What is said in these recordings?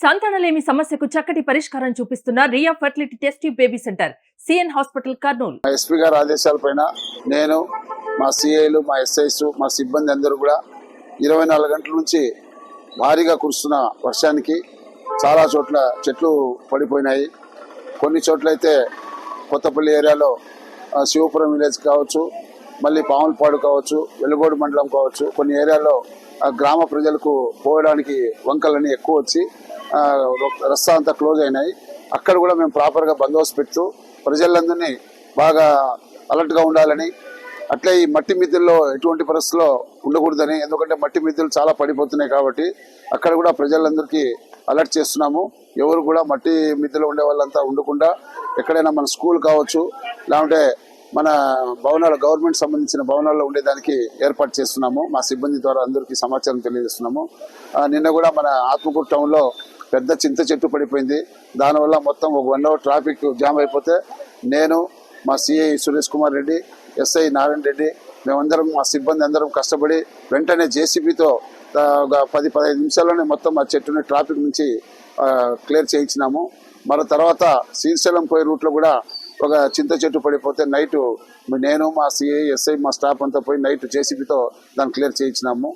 సంతానలేమి సమస్యకు చక్కటి పరిష్కారం చూపిస్తున్న Ria fertility test tube baby centre CN hospital Kurnool. SP గారి ఆదేశాలపైన నేను మా సిఐలు మా ఎస్ఐస్ మా సిబ్బంది అందరూ కూడా 24 గంటల నుంచి భారీగా కురుస్తున్న వర్షానికి చాలా చోట్ల చెట్లు పడిపోయినాయి. కొన్ని చోట్ల అయితే కొత్తపల్లి ఏరియాలో శివపురం విలేజ్ కావచ్చు, మళ్ళీ పాములపాడు కావచ్చు, వెలుగోడు మండలం కావచ్చు, కొన్ని ఏరియాలో గ్రామ ప్రజలకు పోవడానికి వంకలన్నీ ఎక్కువ వచ్చి రస్తా అంతా క్లోజ్ అయినాయి. అక్కడ కూడా మేము ప్రాపర్గా బందోబస్తు పెడుతూ ప్రజలందరినీ బాగా అలర్ట్గా ఉండాలని, అట్లే ఈ మట్టి మిద్దెల్లో ఎటువంటి పరిస్థితుల్లో ఉండకూడదని, ఎందుకంటే మట్టి మిద్దెలు చాలా పడిపోతున్నాయి కాబట్టి అక్కడ కూడా ప్రజలందరికీ అలర్ట్ చేస్తున్నాము. ఎవరు కూడా మట్టి మిద్దెలో ఉండే వాళ్ళంతా ఉండకుండా ఎక్కడైనా మన స్కూల్ కావచ్చు, లేకుంటే మన భవనాలు గవర్నమెంట్ సంబంధించిన భవనాల్లో ఉండేదానికి ఏర్పాటు చేస్తున్నాము. మా సిబ్బంది ద్వారా అందరికీ సమాచారం తెలియజేస్తున్నాము. నిన్న కూడా మన ఆత్మకూరు టౌన్లో పెద్ద చింత చెట్టు పడిపోయింది. దానివల్ల మొత్తం ఒక 1 అవర్ ట్రాఫిక్ జామ్ అయిపోతే నేను, మా సిఐ సురేష్ కుమార్ రెడ్డి, ఎస్ఐ నారాయణ రెడ్డి, మేమందరం మా సిబ్బంది అందరం కష్టపడి వెంటనే జేసీబీతో ఒక 10-15 నిమిషాల్లోనే మొత్తం ఆ చెట్టుని ట్రాఫిక్ నుంచి క్లియర్ చేయించినాము. మరి తర్వాత శ్రీశైలం పోయే రూట్లో కూడా ఒక చింత చెట్టు పడిపోతే నైటు నేను, మా సిఐ, ఎస్ఐ, మా స్టాఫ్ అంతా పోయి నైట్ జేసీబీతో దాన్ని క్లియర్ చేయించినాము.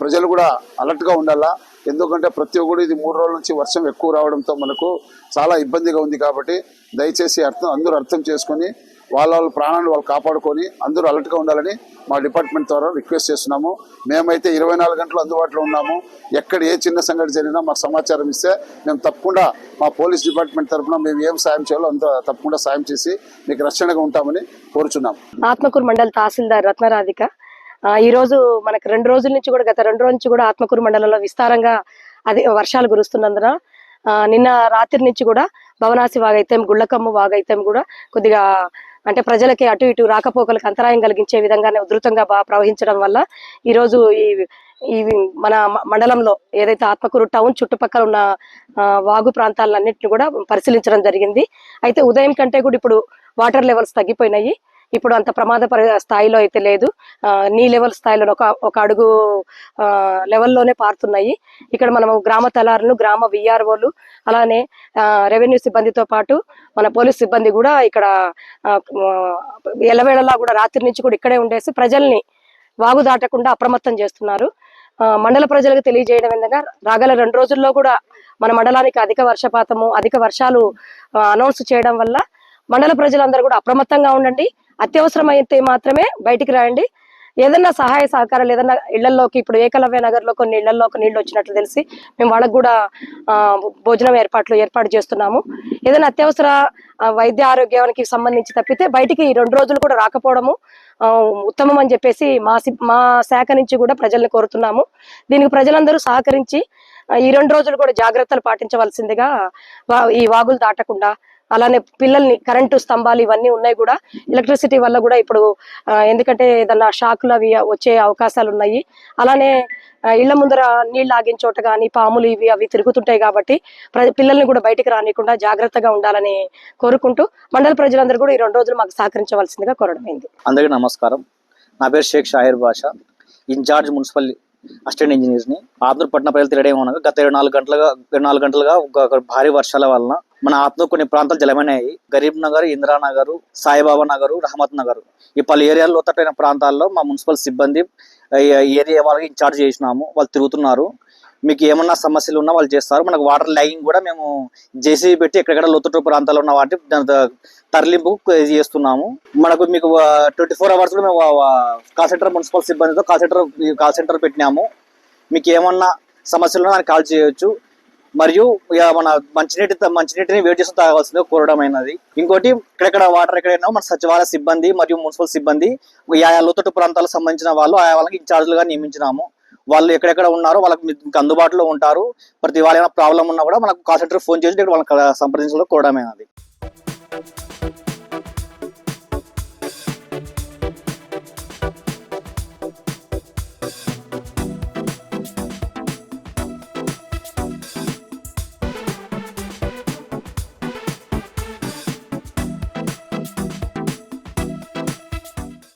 ప్రజలు కూడా అలర్ట్గా ఉండాలా, ఎందుకంటే ప్రతి ఒక్కరు ఇది 3 రోజుల నుంచి వర్షం ఎక్కువ రావడంతో మనకు చాలా ఇబ్బందిగా ఉంది. కాబట్టి దయచేసి అందరూ అర్థం చేసుకొని వాళ్ళ ప్రాణాలు వాళ్ళు కాపాడుకొని అందరూ అలర్ట్గా ఉండాలని మా డిపార్ట్మెంట్ ద్వారా రిక్వెస్ట్ చేస్తున్నాము. మేమైతే 24 గంటలు అందుబాటులో ఉన్నాము. ఎక్కడ ఏ చిన్న సంఘటన జరిగినా మాకు సమాచారం ఇస్తే మేము తప్పకుండా మా పోలీస్ డిపార్ట్మెంట్ తరఫున మేము ఏం సాయం చేయాలో అంత తప్పకుండా సాయం చేసి మీకు రక్షణగా ఉంటామని కోరుచున్నాం. ఆత్మకూరు మండల తహసీల్దార్ రత్నరాధిక. ఈ రోజు మనకు 2 రోజుల నుంచి కూడా, గత 2 రోజుల నుంచి కూడా ఆత్మకూరు మండలంలో విస్తారంగా వర్షాలు కురుస్తున్నందున నిన్న రాత్రి నుంచి కూడా భవనాసి వాగైతేం, గుళ్ళకమ్మ వాగైతేం కూడా కొద్దిగా అంటే ప్రజలకి అటు ఇటు రాకపోకలకు అంతరాయం కలిగించే విధంగానే ఉధృతంగా ప్రవహించడం వల్ల ఈరోజు ఈ మన మండలంలో ఏదైతే ఆత్మకూరు టౌన్ చుట్టుపక్కల ఉన్న వాగు ప్రాంతాలన్నింటినీ కూడా పరిశీలించడం జరిగింది. అయితే ఉదయం కంటే కూడా ఇప్పుడు వాటర్ లెవెల్స్ తగ్గిపోయినాయి. ఇప్పుడు అంత ప్రమాదపర స్థాయిలో అయితే లేదు. నీ లెవెల్ స్థాయిలో ఒక అడుగు లెవెల్లోనే పారుతున్నాయి. ఇక్కడ మనం గ్రామ తలారులు, గ్రామ విఆర్ఓలు, అలానే రెవెన్యూ సిబ్బందితో పాటు మన పోలీస్ సిబ్బంది కూడా ఇక్కడ ఎల్లవేళలా కూడా రాత్రి నుంచి కూడా ఇక్కడే ఉండేసి ప్రజల్ని వాగు దాటకుండా అప్రమత్తం చేస్తున్నారు. మండల ప్రజలకు తెలియజేయడం ఏంటంటే రాగల 2 రోజుల్లో కూడా మన మండలానికి అధిక వర్షపాతము, అధిక వర్షాలు అనౌన్స్ చేయడం వల్ల మండల ప్రజలందరూ కూడా అప్రమత్తంగా ఉండండి. అత్యవసరమైతే మాత్రమే బయటికి రాయండి. ఏదన్నా సహాయ సహకారాలు ఏదన్నా ఇళ్లలోకి, ఇప్పుడు ఏకలవ్య నగర్ లో కొన్ని ఇళ్లలోకి నీళ్లు వచ్చినట్లు తెలిసి మేము వాళ్ళకు కూడా భోజనం ఏర్పాటు చేస్తున్నాము. ఏదైనా అత్యవసర వైద్య ఆరోగ్యానికి సంబంధించి తప్పితే బయటికి 2 రోజులు కూడా రాకపోవడము ఉత్తమం అని చెప్పేసి మా శాఖ నుంచి కూడా ప్రజల్ని కోరుతున్నాము. దీనికి ప్రజలందరూ సహకరించి ఈ 2 రోజులు కూడా జాగ్రత్తలు పాటించవలసిందిగా, ఈ వాగులు దాటకుండా, అలానే పిల్లల్ని కరెంటు స్తంభాలు ఇవన్నీ ఉన్నాయి కూడా ఎలక్ట్రిసిటీ వల్ల కూడా ఇప్పుడు ఎందుకంటే ఏదన్నా షాకులు అవి వచ్చే అవకాశాలు ఉన్నాయి. అలానే ఇళ్ల ముందర నీళ్లు ఆగిన చోట కానీ పాములు అవి తిరుగుతుంటాయి కాబట్టి పిల్లల్ని కూడా బయటికి రానికుండా జాగ్రత్తగా ఉండాలని కోరుకుంటూ మండల ప్రజలందరూ కూడా ఈ 2 రోజులు మాకు సహకరించవలసిందిగా కోరడమైంది. అందరికీ నమస్కారం. నా పేరు షేక్ షాహిర్ బాషా, ఇన్ఛార్జ్ మున్సిపల్ అసిస్టెంట్ ఇంజనీర్ని. ఆత్మకూరు పట్టణ ప్రజలు తెలియడమనగా గత 24 గంటలుగా ఒక భారీ వర్షాల వలన మన ఆత్మకూరు కొన్ని ప్రాంతాలు జలమైనాయి. గరీబ్ నగర్, ఇందిరానగర్, సాయిబాబా నగర్, రహమత్ నగర్, ఈ పలు ఏరియాల్లో లోతట్టైన ప్రాంతాల్లో మా మున్సిపల్ సిబ్బంది ఏరియా వాళ్ళకి ఇన్ఛార్జ్ చేసినాము. వాళ్ళు తిరుగుతున్నారు. మీకు ఏమన్నా సమస్యలు ఉన్నా వాళ్ళు చేస్తారు. మనకు వాటర్ లైనింగ్ కూడా మేము జేసీబీ పెట్టి ఎక్కడెక్కడ లోతట్టు ప్రాంతాల్లో ఉన్న వాటి తరలింపు చేస్తున్నాము. మీకు 24 అవర్స్ కూడా మేము కాల్ సెంటర్ మున్సిపల్ సిబ్బందితో కాల్ సెంటర్ పెట్టినాము. మీకు ఏమన్నా సమస్యలు ఉన్నా దానికి కాల్ చేయొచ్చు. మరియు మన మంచినీటిని వేడి చేసి తాగవలసిందిగా కోరడమైనది. ఇంకోటి, ఇక్కడెక్కడ వాటర్ ఎక్కడైనా మన సచివాలయ సిబ్బంది మరియు మున్సిపల్ సిబ్బంది ఆయా లోతట్టు ప్రాంతాలకు సంబంధించిన ఆయా వాళ్ళకి ఇన్ఛార్జ్లుగా నియమించినాము. వాళ్ళు ఎక్కడెక్కడ ఉన్నారో వాళ్ళకి మీకు అందుబాటులో ఉంటారు. ప్రతి వాళ్ళ ఏమైనా ప్రాబ్లం ఉన్నా కూడా మనకు కాల్ సెంటర్ ఫోన్ చేసి వాళ్ళకి సంప్రదించడం కోరడమైనది.